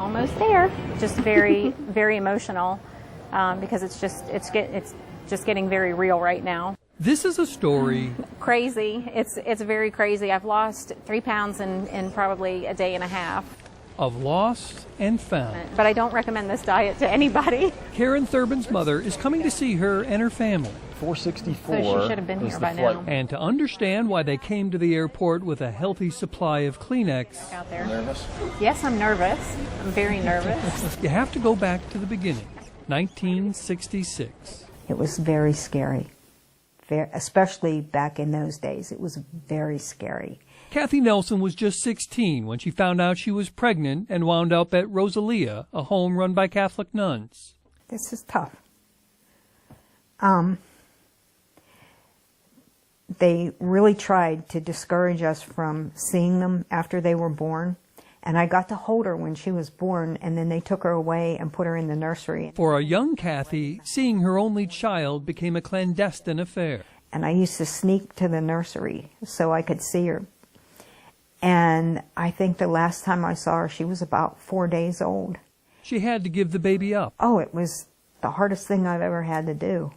almost there. Just very, very emotional because it's just getting very real right now. This is a story. Crazy. It's very crazy. I've lost 3 pounds in probably a day and a half. Of lost and found. But I don't recommend this diet to anybody. Karen Thurbin's mother is coming to see her and her family. 464. So she should have been here by now. And to understand why they came to the airport with a healthy supply of Kleenex. Out there. Nervous? Yes, I'm nervous. I'm very nervous. You have to go back to the beginning, 1966. It was very scary, especially back in those days. It was very scary. Kathy Nelson was just 16 when she found out she was pregnant and wound up at Rosalia, a home run by Catholic nuns. This is tough. They really tried to discourage us from seeing them after they were born. And I got to hold her when she was born, and then they took her away and put her in the nursery. For a young Kathy, seeing her only child became a clandestine affair. And I used to sneak to the nursery so I could see her. And I think the last time I saw her, she was about 4 days old. She had to give the baby up. Oh, it was the hardest thing I've ever had to do.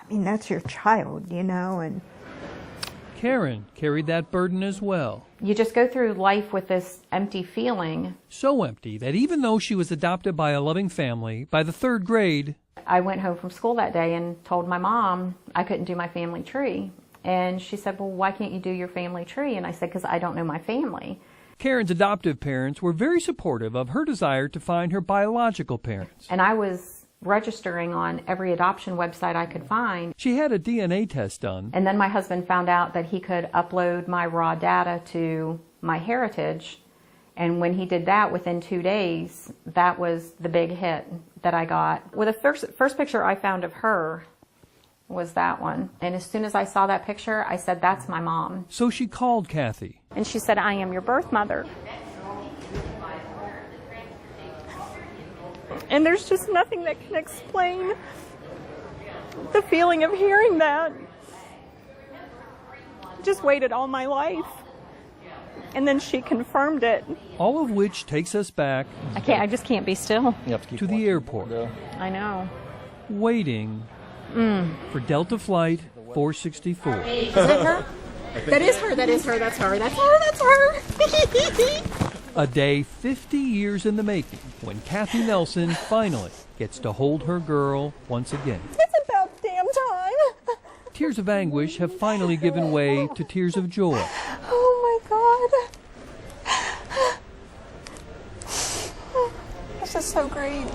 I mean, that's your child, you know, and... Karen carried that burden as well. You just go through life with this empty feeling. So empty that even though she was adopted by a loving family, by the 3rd grade... I went home from school that day and told my mom I couldn't do my family tree. And she said, well, why can't you do your family tree? And I said, because I don't know my family. Karen's adoptive parents were very supportive of her desire to find her biological parents. And I was registering on every adoption website I could find. She had a DNA test done. And then my husband found out that he could upload my raw data to MyHeritage. And when he did that, within 2 days, that was the big hit that I got. Well, the first picture I found of her was that one. And as soon as I saw that picture, I said, that's my mom. So she called Kathy. And she said, I am your birth mother. And there's just nothing that can explain the feeling of hearing that. Just waited all my life. And then she confirmed it. All of which takes us back... I just can't be still. To the airport. I know. Waiting for Delta Flight 464. Is that her? That is her, that's her, that's her. A day 50 years in the making when Kathy Nelson finally gets to hold her girl once again. It's about damn time. Tears of anguish have finally given way to tears of joy. Oh my God. This is so great.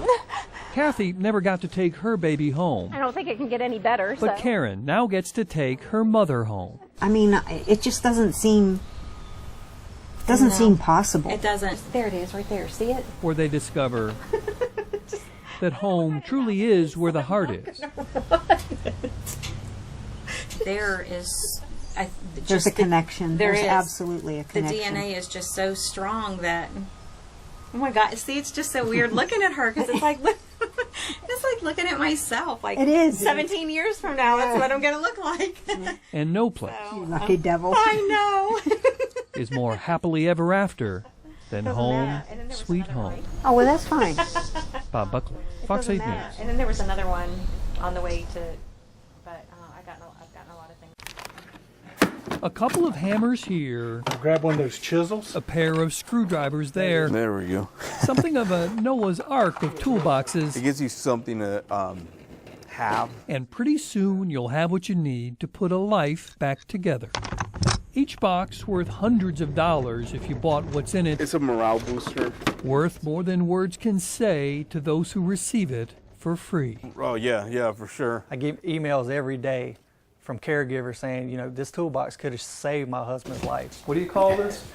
Kathy never got to take her baby home. I don't think it can get any better. But Karen now gets to take her mother home. I mean, it just doesn't seem possible. It doesn't. There it is, right there. See it? Where they discover that home truly is where the heart is. There is... There's a connection. There's absolutely a connection. The DNA is just so strong that... Oh my God! See, it's just so weird looking at her because it's like looking at myself. Like it is. 17 years from now, that's what I'm going to look like. And no place, you lucky devil, I know, is more happily ever after than home, sweet home. Oh well, that's fine. Bob Buckley, Fox 8 News. And then there was another one on the way to, but I've gotten a lot of things. A couple of hammers here. Grab one of those chisels. A pair of screwdrivers there. There we go. Something of a Noah's Ark of toolboxes. It gives you something to have. And pretty soon you'll have what you need to put a life back together. Each box worth hundreds of dollars if you bought what's in it. It's a morale booster. Worth more than words can say to those who receive it for free. Oh, yeah, for sure. I get emails every day from caregivers saying, you know, this toolbox could have saved my husband's life. What do you call this?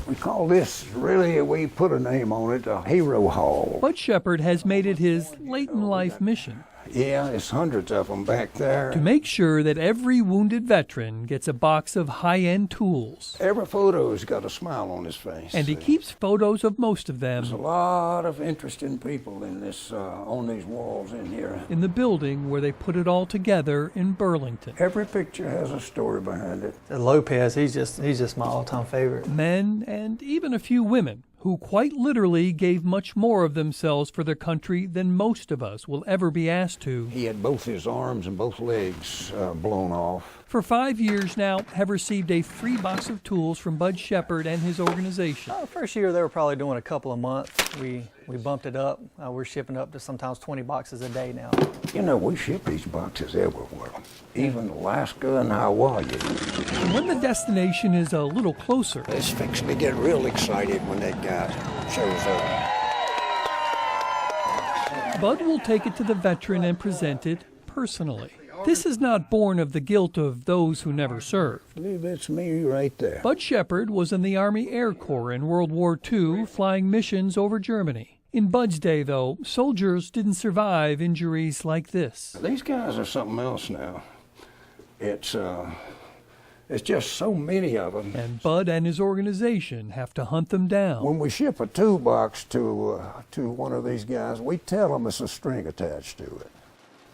We call this, really, we put a name on it, a hero haul. Bud Shepard has made it his late-in-life mission. Yeah, it's hundreds of them back there. To make sure that every wounded veteran gets a box of high-end tools. Every photo's got a smile on his face. And he keeps photos of most of them. There's a lot of interesting people in this, on these walls in here. In the building where they put it all together in Burlington. Every picture has a story behind it. Lopez, he's just my all-time favorite. Men and even a few women who quite literally gave much more of themselves for their country than most of us will ever be asked to. He had both his arms and both legs blown off. For 5 years now, have received a free box of tools from Bud Shepard and his organization. First year they were probably doing a couple a month. We bumped it up. We're shipping up to sometimes 20 boxes a day now. You know, we ship these boxes everywhere, even Alaska and Hawaii. And when the destination is a little closer, It's fixing to get real excited when that guy shows up. Bud will take it to the veteran and present it personally. This is not born of the guilt of those who never served. That's me right there. Bud Shepard was in the Army Air Corps in World War II, flying missions over Germany. In Bud's day, though, soldiers didn't survive injuries like this. These guys are something else now. It's just so many of them. And Bud and his organization have to hunt them down. When we ship a toolbox to one of these guys, we tell them it's a string attached to it.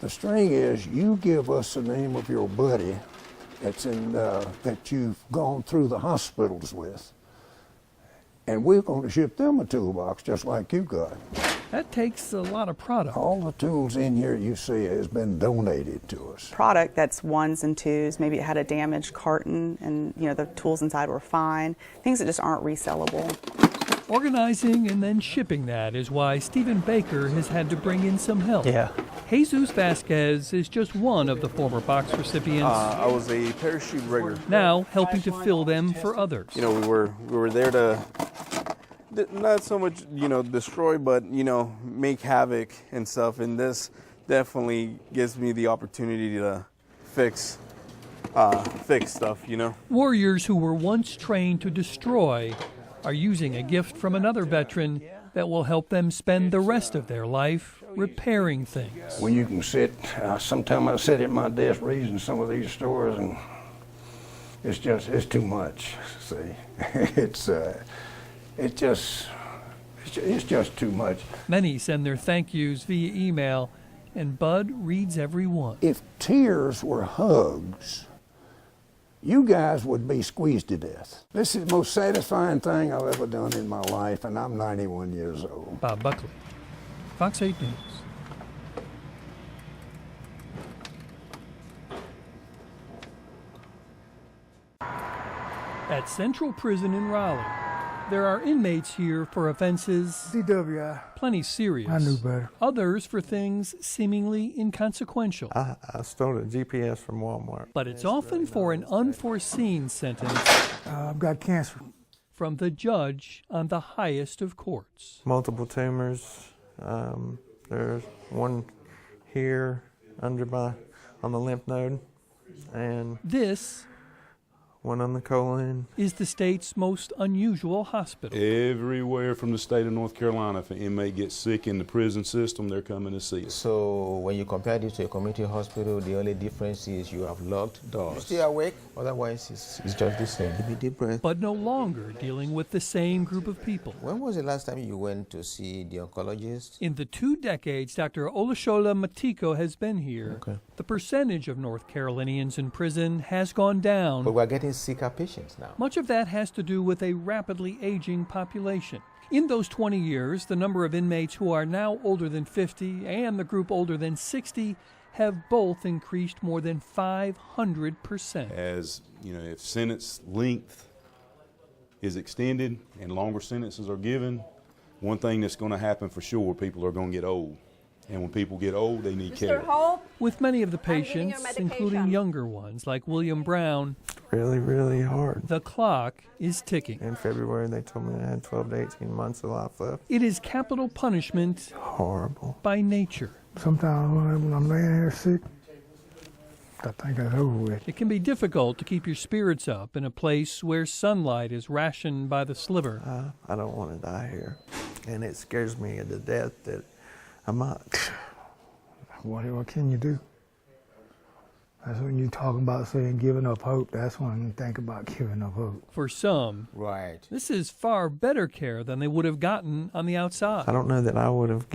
The string is, you give us the name of your buddy that's that you've gone through the hospitals with, and we're going to ship them a toolbox just like you got. That takes a lot of product. All the tools in here you see has been donated to us. Product that's ones and twos, maybe it had a damaged carton and the tools inside were fine, things that just aren't resellable. Organizing and then shipping that is why Stephen Baker has had to bring in some help. Yeah. Jesus Vasquez is just one of the former box recipients. I was a parachute rigger. Now helping to fill them for others. We were there to not so much destroy, but make havoc and stuff. And this definitely gives me the opportunity to fix stuff. Warriors who were once trained to destroy are using a gift from another veteran that will help them spend the rest of their life repairing things. When you can sit, sometimes I sit at my desk reading some of these stories, and it's too much. See, it's just too much. Many send their thank yous via email, and Bud reads every one. If tears were hugs, you guys would be squeezed to death. This is the most satisfying thing I've ever done in my life, and I'm 91 years old. Bob Buckley, Fox 8 News. At Central Prison in Raleigh, there are inmates here for offenses DWI. plenty serious. I knew better. Others for things seemingly inconsequential. I stole a GPS from Walmart. But it's often for an unforeseen sentence I've got cancer. from the judge on the highest of courts. Multiple tumors. There's one here on the lymph node, and This one on the colon. is the state's most unusual hospital. Everywhere from the state of North Carolina, if an inmate gets sick in the prison system, they're coming to see us. So when you compare this to a community hospital, the only difference is you have locked doors. You stay awake, otherwise it's just the same. Give a deep breath. But no longer dealing with the same group of people. When was the last time you went to see the oncologist? In the 2 decades Dr. Olushola Matiko has been here, the percentage of North Carolinians in prison has gone down. But we're getting sicker patients now. Much of that has to do with a rapidly aging population. In those 20 years, the number of inmates who are now older than 50 and the group older than 60 have both increased more than 500%. As if sentence length is extended and longer sentences are given, one thing that's going to happen for sure, people are going to get old. And when people get old, they need care. With many of the patients, including younger ones like William Brown, Really, really hard. the clock is ticking. In February, they told me I had 12 to 18 months of life left. It is capital punishment Horrible. by nature. Sometimes when I'm laying here sick, I think that's over with. It can be difficult to keep your spirits up in a place where sunlight is rationed by the sliver. I don't want to die here. And it scares me to death that I might. What can you do? That's when you talk about saying giving up hope. That's when you think about giving up hope. For some, Right. this is far better care than they would have gotten on the outside. I don't know that I would have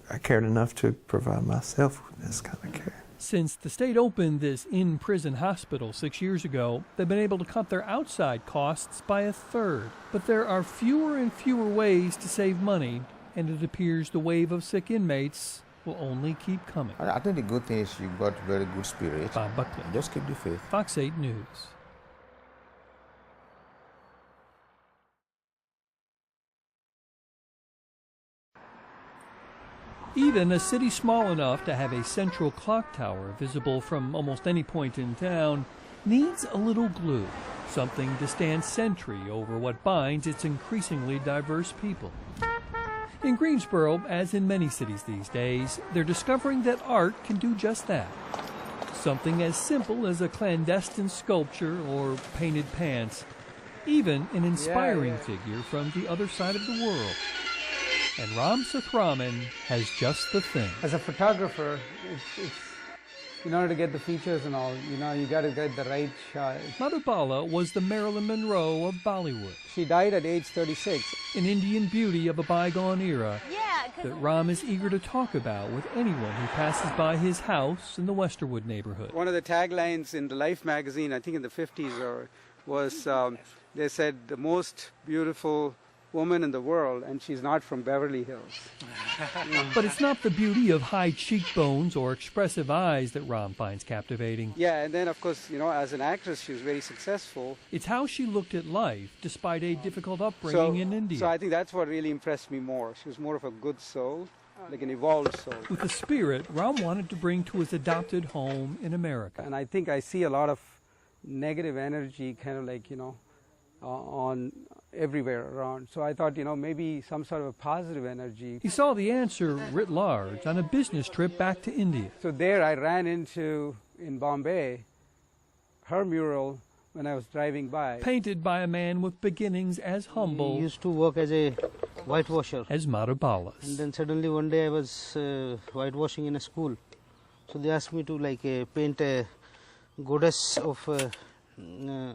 I cared enough to provide myself with this kind of care. Since the state opened this in-prison hospital 6 years ago, they've been able to cut their outside costs by a third. But there are fewer and fewer ways to save money, and it appears the wave of sick inmates will only keep coming. I think the good thing is you got very good spirit. Bob Buckley. Just keep the faith. Fox 8 News. Even a city small enough to have a central clock tower visible from almost any point in town needs a little glue, something to stand sentry over what binds its increasingly diverse people. In Greensboro, as in many cities these days, they're discovering that art can do just that. Something as simple as a clandestine sculpture or painted pants, even an inspiring figure from the other side of the world. And Ram Suthraman has just the thing. As a photographer, it's in order to get the features and all, you got to get the right shot. Madhubala was the Marilyn Monroe of Bollywood. She died at age 36. An Indian beauty of a bygone era that Ram is eager to talk about with anyone who passes by his house in the Westerwood neighborhood. One of the taglines in the Life magazine, I think in the 50s, was they said the most beautiful woman in the world, and she's not from Beverly Hills. But it's not the beauty of high cheekbones or expressive eyes that Ram finds captivating. Yeah, and then of course, as an actress, she was very successful. It's how she looked at life despite a difficult upbringing in India. So I think that's what really impressed me more. She was more of a good soul, like an evolved soul. With the spirit Ram wanted to bring to his adopted home in America. And I think I see a lot of negative energy kind of like, on everywhere around. So I thought, maybe some sort of a positive energy. He saw the answer writ large on a business trip back to India. So there I ran into, in Bombay, her mural when I was driving by. Painted by a man with beginnings as humble. He used to work as a whitewasher. As Madhubala's. And then suddenly one day I was whitewashing in a school. So they asked me to paint a goddess of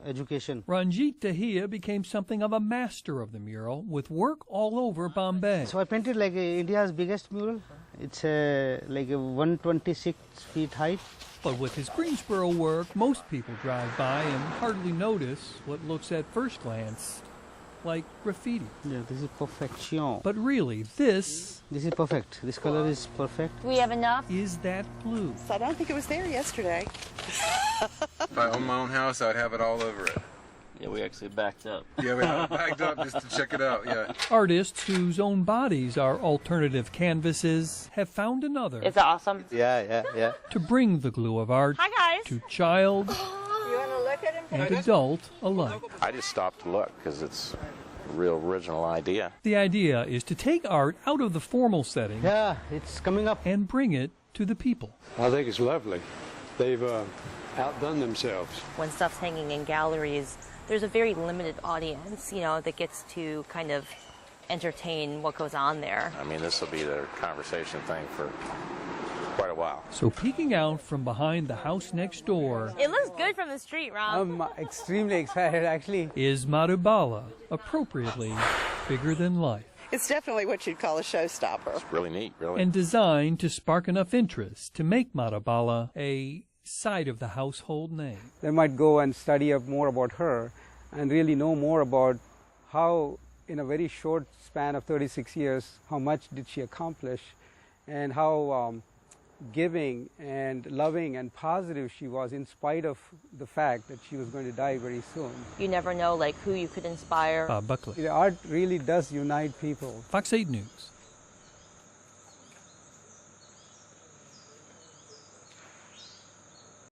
education. Ranjit Dahiya became something of a master of the mural with work all over Bombay. So I painted India's biggest mural. It's a 126 feet height. But with his Greensboro work, most people drive by and hardly notice what looks at first glance like graffiti. Yeah, this is perfection. But really, this is perfect. This color is perfect. Do we have enough? Is that blue? I don't think it was there yesterday. If I owned my own house, I'd have it all over it. Yeah, we actually backed up. Yeah, we backed up just to check it out, yeah. Artists whose own bodies are alternative canvases have found another. Is that awesome? Yeah. To bring the glue of art to child You want to look at him? and adult alike. I just stopped to look because it's a real original idea. The idea is to take art out of the formal setting. Yeah, it's coming up. And bring it to the people. I think it's lovely. They've outdone themselves. When stuff's hanging in galleries, there's a very limited audience, that gets to kind of entertain what goes on there. I mean, this will be the conversation thing for quite a while. So peeking out from behind the house next door It looks good from the street, Ram. I'm extremely excited, actually. is Madhubala, appropriately bigger than life. It's definitely what you'd call a showstopper. It's really neat, really. And designed to spark enough interest to make Madhubala a side of the household name. They might go and study up more about her and really know more about how, in a very short span of 36 years, how much did she accomplish and how giving and loving and positive she was in spite of the fact that she was going to die very soon. You never know who you could inspire. Bob Buckley. The art really does unite people. Fox 8 News.